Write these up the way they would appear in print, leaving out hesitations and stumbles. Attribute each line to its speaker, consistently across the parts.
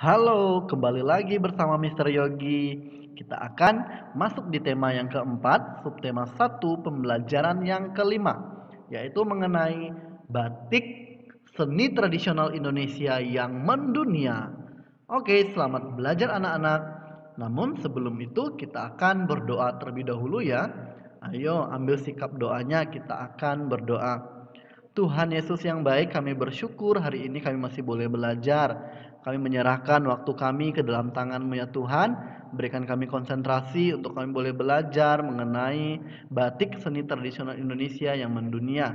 Speaker 1: Halo, kembali lagi bersama Mister Yogi. Kita akan masuk di tema yang keempat, subtema 1, pembelajaran yang kelima, yaitu mengenai batik seni tradisional Indonesia yang mendunia. Oke, selamat belajar anak-anak. Namun sebelum itu kita akan berdoa terlebih dahulu ya. Ayo ambil sikap doanya, kita akan berdoa. Tuhan Yesus yang baik, kami bersyukur hari ini kami masih boleh belajar. Kami menyerahkan waktu kami ke dalam tangan-Mu ya Tuhan. Berikan kami konsentrasi untuk kami boleh belajar mengenai batik seni tradisional Indonesia yang mendunia.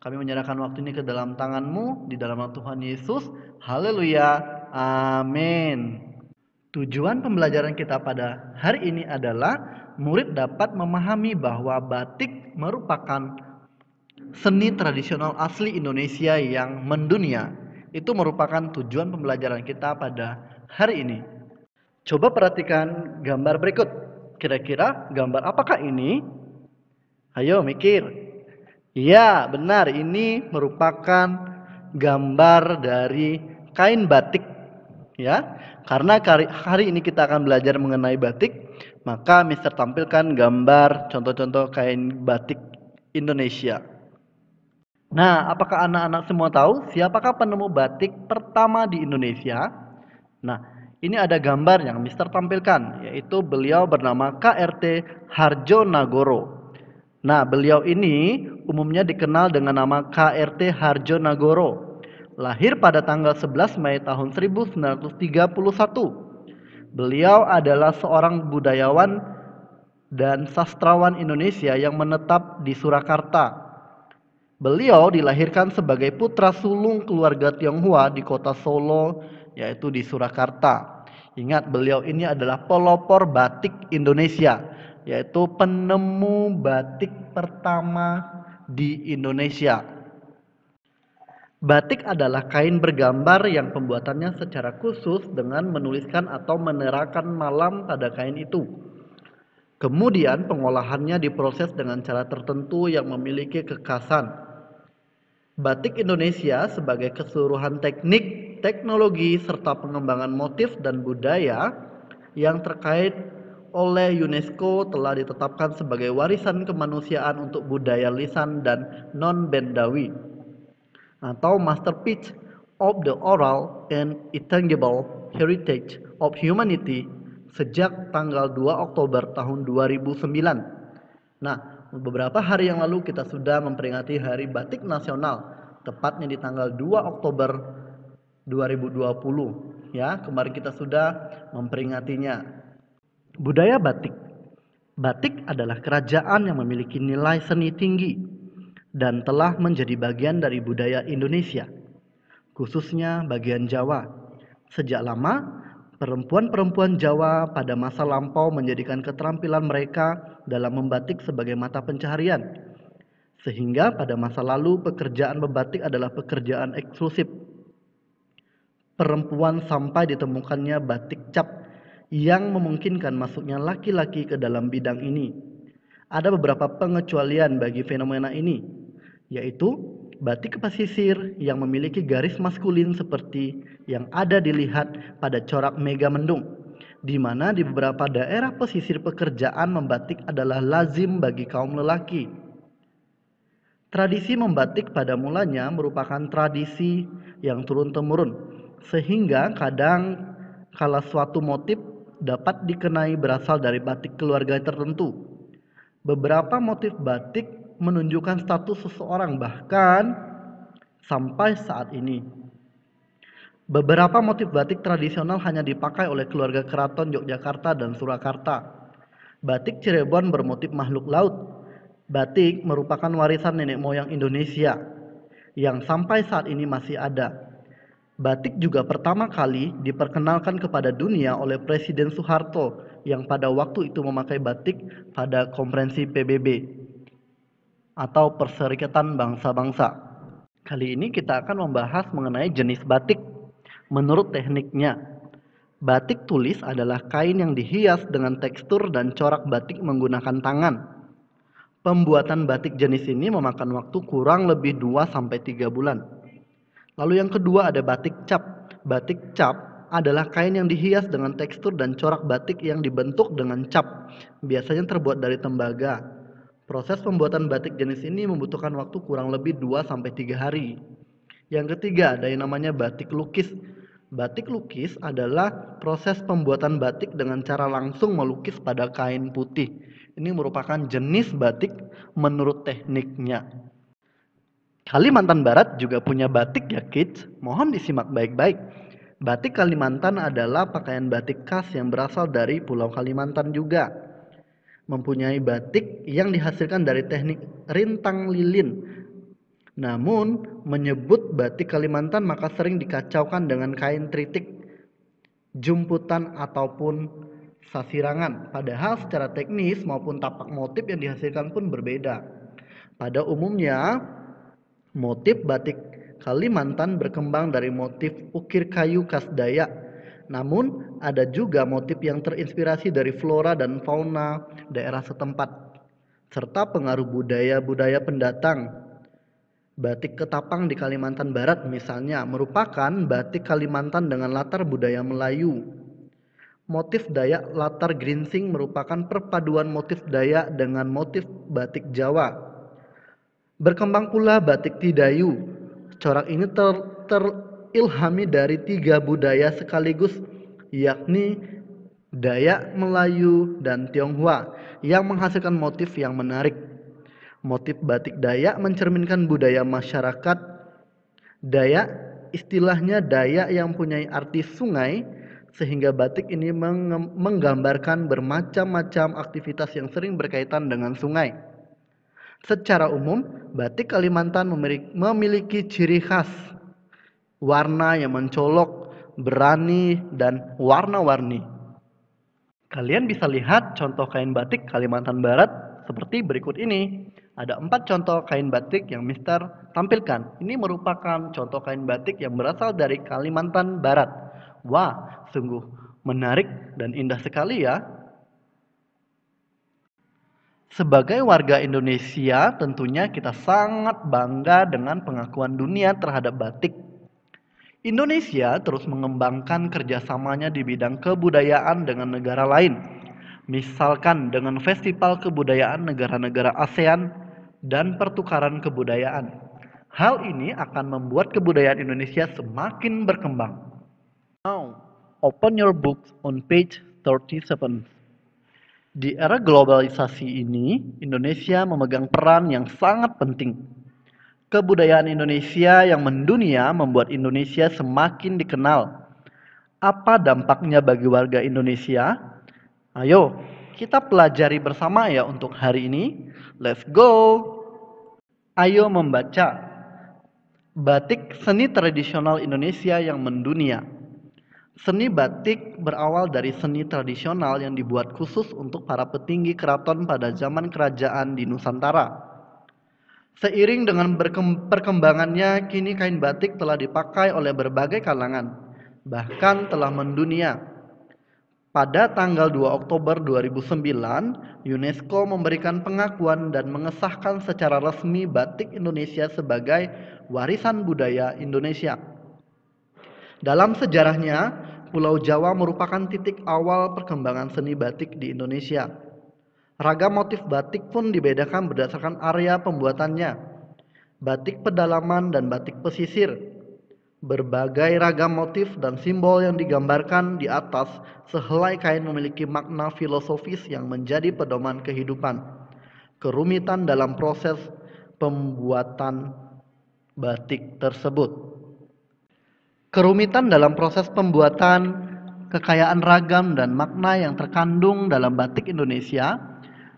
Speaker 1: Kami menyerahkan waktu ini ke dalam tangan-Mu, di dalam nama Tuhan Yesus. Haleluya. Amin. Tujuan pembelajaran kita pada hari ini adalah murid dapat memahami bahwa batik merupakan seni tradisional asli Indonesia yang mendunia. Itu merupakan tujuan pembelajaran kita pada hari ini. Coba perhatikan gambar berikut. Kira-kira gambar apakah ini? Ayo mikir. Iya, benar. Ini merupakan gambar dari kain batik. Ya, karena hari ini kita akan belajar mengenai batik, maka Mister tampilkan gambar contoh-contoh kain batik Indonesia. Nah, apakah anak-anak semua tahu siapakah penemu batik pertama di Indonesia? Nah, ini ada gambar yang Mister tampilkan, yaitu beliau bernama KRT Harjo Nagoro. Nah, beliau ini umumnya dikenal dengan nama KRT Harjo Nagoro. Lahir pada tanggal 11 Mei tahun 1931. Beliau adalah seorang budayawan dan sastrawan Indonesia yang menetap di Surakarta. Beliau dilahirkan sebagai putra sulung keluarga Tionghoa di kota Solo, yaitu di Surakarta. Ingat, beliau ini adalah pelopor batik Indonesia, yaitu penemu batik pertama di Indonesia. Batik adalah kain bergambar yang pembuatannya secara khusus dengan menuliskan atau menerakan malam pada kain itu. Kemudian pengolahannya diproses dengan cara tertentu yang memiliki kekhasan. Batik Indonesia sebagai keseluruhan teknik, teknologi, serta pengembangan motif dan budaya yang terkait oleh UNESCO telah ditetapkan sebagai warisan kemanusiaan untuk budaya lisan dan non-bendawi atau masterpiece of the oral and intangible heritage of humanity sejak tanggal 2 Oktober tahun 2009. Nah, beberapa hari yang lalu kita sudah memperingati Hari Batik Nasional, tepatnya di tanggal 2 Oktober 2020. Ya, kemarin kita sudah memperingatinya. Budaya batik. Batik adalah kerajaan yang memiliki nilai seni tinggi dan telah menjadi bagian dari budaya Indonesia, khususnya bagian Jawa. Sejak lama, perempuan-perempuan Jawa pada masa lampau menjadikan keterampilan mereka dalam membatik sebagai mata pencaharian. Sehingga pada masa lalu pekerjaan membatik adalah pekerjaan eksklusif perempuan sampai ditemukannya batik cap yang memungkinkan masuknya laki-laki ke dalam bidang ini. Ada beberapa pengecualian bagi fenomena ini, yaitu batik pesisir yang memiliki garis maskulin seperti yang ada dilihat pada corak Megamendung, di mana di beberapa daerah pesisir pekerjaan membatik adalah lazim bagi kaum lelaki. Tradisi membatik pada mulanya merupakan tradisi yang turun-temurun, sehingga kadang kala suatu motif dapat dikenai berasal dari batik keluarga tertentu. Beberapa motif batik menunjukkan status seseorang bahkan sampai saat ini. Beberapa motif batik tradisional hanya dipakai oleh keluarga keraton Yogyakarta dan Surakarta. Batik Cirebon bermotif makhluk laut. Batik merupakan warisan nenek moyang Indonesia yang sampai saat ini masih ada. Batik juga pertama kali diperkenalkan kepada dunia oleh Presiden Soeharto yang pada waktu itu memakai batik pada konferensi PBB atau Perserikatan Bangsa-Bangsa. Kali ini kita akan membahas mengenai jenis batik menurut tekniknya. Batik tulis adalah kain yang dihias dengan tekstur dan corak batik menggunakan tangan. Pembuatan batik jenis ini memakan waktu kurang lebih 2-3 bulan. Lalu yang kedua ada batik cap. Batik cap adalah kain yang dihias dengan tekstur dan corak batik yang dibentuk dengan cap, biasanya terbuat dari tembaga. Proses pembuatan batik jenis ini membutuhkan waktu kurang lebih 2-3 hari. Yang ketiga, ada yang namanya batik lukis. Batik lukis adalah proses pembuatan batik dengan cara langsung melukis pada kain putih. Ini merupakan jenis batik menurut tekniknya. Kalimantan Barat juga punya batik ya kids, mohon disimak baik-baik. Batik Kalimantan adalah pakaian batik khas yang berasal dari Pulau Kalimantan juga. Mempunyai batik yang dihasilkan dari teknik rintang lilin. Namun, menyebut batik Kalimantan maka sering dikacaukan dengan kain tritik, jumputan ataupun sasirangan. Padahal secara teknis maupun tapak motif yang dihasilkan pun berbeda. Pada umumnya, motif batik Kalimantan berkembang dari motif ukir kayu khas Dayak. Namun, ada juga motif yang terinspirasi dari flora dan fauna daerah setempat, serta pengaruh budaya-budaya pendatang. Batik Ketapang di Kalimantan Barat misalnya merupakan batik Kalimantan dengan latar budaya Melayu. Motif Dayak latar geringsing merupakan perpaduan motif Dayak dengan motif batik Jawa. Berkembang pula batik Tidayu. Corak ini terilhami dari 3 budaya sekaligus, yakni Dayak, Melayu, dan Tionghoa yang menghasilkan motif yang menarik. Motif batik Dayak mencerminkan budaya masyarakat Dayak, istilahnya Dayak yang mempunyai arti sungai, sehingga batik ini menggambarkan bermacam-macam aktivitas yang sering berkaitan dengan sungai. Secara umum, batik Kalimantan memiliki ciri khas, warna yang mencolok, berani, dan warna-warni. Kalian bisa lihat contoh kain batik Kalimantan Barat seperti berikut ini. Ada 4 contoh kain batik yang Mister tampilkan. Ini merupakan contoh kain batik yang berasal dari Kalimantan Barat. Wah, sungguh menarik dan indah sekali ya. Sebagai warga Indonesia, tentunya kita sangat bangga dengan pengakuan dunia terhadap batik. Indonesia terus mengembangkan kerjasamanya di bidang kebudayaan dengan negara lain, misalkan dengan Festival Kebudayaan Negara-negara ASEAN dan pertukaran kebudayaan. Hal ini akan membuat kebudayaan Indonesia semakin berkembang. Now, open your books on page 37. Di era globalisasi ini, Indonesia memegang peran yang sangat penting. Kebudayaan Indonesia yang mendunia membuat Indonesia semakin dikenal. Apa dampaknya bagi warga Indonesia? Ayo, kita pelajari bersama ya untuk hari ini. Let's go! Ayo membaca batik seni tradisional Indonesia yang mendunia. Seni batik berawal dari seni tradisional yang dibuat khusus untuk para petinggi keraton pada zaman kerajaan di Nusantara. Seiring dengan perkembangannya, kini kain batik telah dipakai oleh berbagai kalangan, bahkan telah mendunia. Pada tanggal 2 Oktober 2009, UNESCO memberikan pengakuan dan mengesahkan secara resmi batik Indonesia sebagai warisan budaya Indonesia. Dalam sejarahnya, Pulau Jawa merupakan titik awal perkembangan seni batik di Indonesia. Ragam motif batik pun dibedakan berdasarkan area pembuatannya. Batik pedalaman dan batik pesisir. Berbagai ragam motif dan simbol yang digambarkan di atas sehelai kain memiliki makna filosofis yang menjadi pedoman kehidupan. Kerumitan dalam proses pembuatan batik tersebut. Kerumitan dalam proses pembuatan, kekayaan ragam dan makna yang terkandung dalam batik Indonesia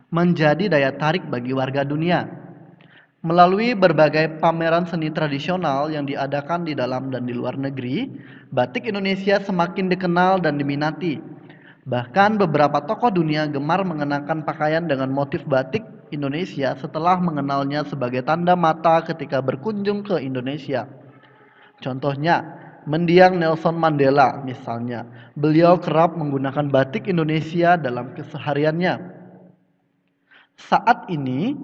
Speaker 1: menjadi daya tarik bagi warga dunia. Melalui berbagai pameran seni tradisional yang diadakan di dalam dan di luar negeri, batik Indonesia semakin dikenal dan diminati. Bahkan beberapa tokoh dunia gemar mengenakan pakaian dengan motif batik Indonesia setelah mengenalnya sebagai tanda mata ketika berkunjung ke Indonesia. Contohnya, mendiang Nelson Mandela misalnya, beliau kerap menggunakan batik Indonesia dalam kesehariannya. Saat ini,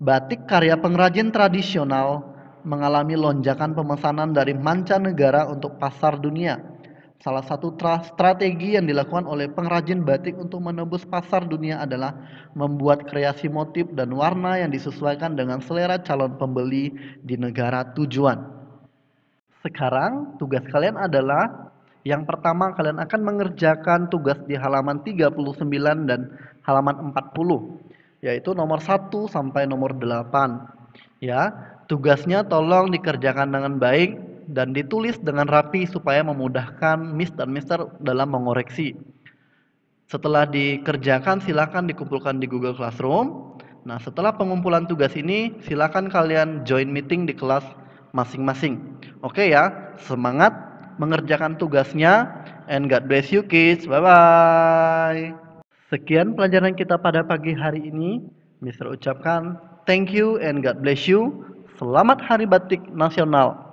Speaker 1: batik karya pengrajin tradisional mengalami lonjakan pemesanan dari mancanegara untuk pasar dunia. Salah satu strategi yang dilakukan oleh pengrajin batik untuk menembus pasar dunia adalah membuat kreasi motif dan warna yang disesuaikan dengan selera calon pembeli di negara tujuan. Sekarang tugas kalian adalah yang pertama, kalian akan mengerjakan tugas di halaman 39 dan halaman 40, yaitu nomor 1 sampai nomor 8. Ya, tugasnya tolong dikerjakan dengan baik dan ditulis dengan rapi supaya memudahkan Miss dan Mister dalam mengoreksi. Setelah dikerjakan, silakan dikumpulkan di Google Classroom. Nah, setelah pengumpulan tugas ini, silakan kalian join meeting di kelas masing-masing. Oke ya, semangat mengerjakan tugasnya, and God bless you kids. Bye bye. Sekian pelajaran kita pada pagi hari ini. Mister ucapkan thank you and God bless you. Selamat Hari Batik Nasional.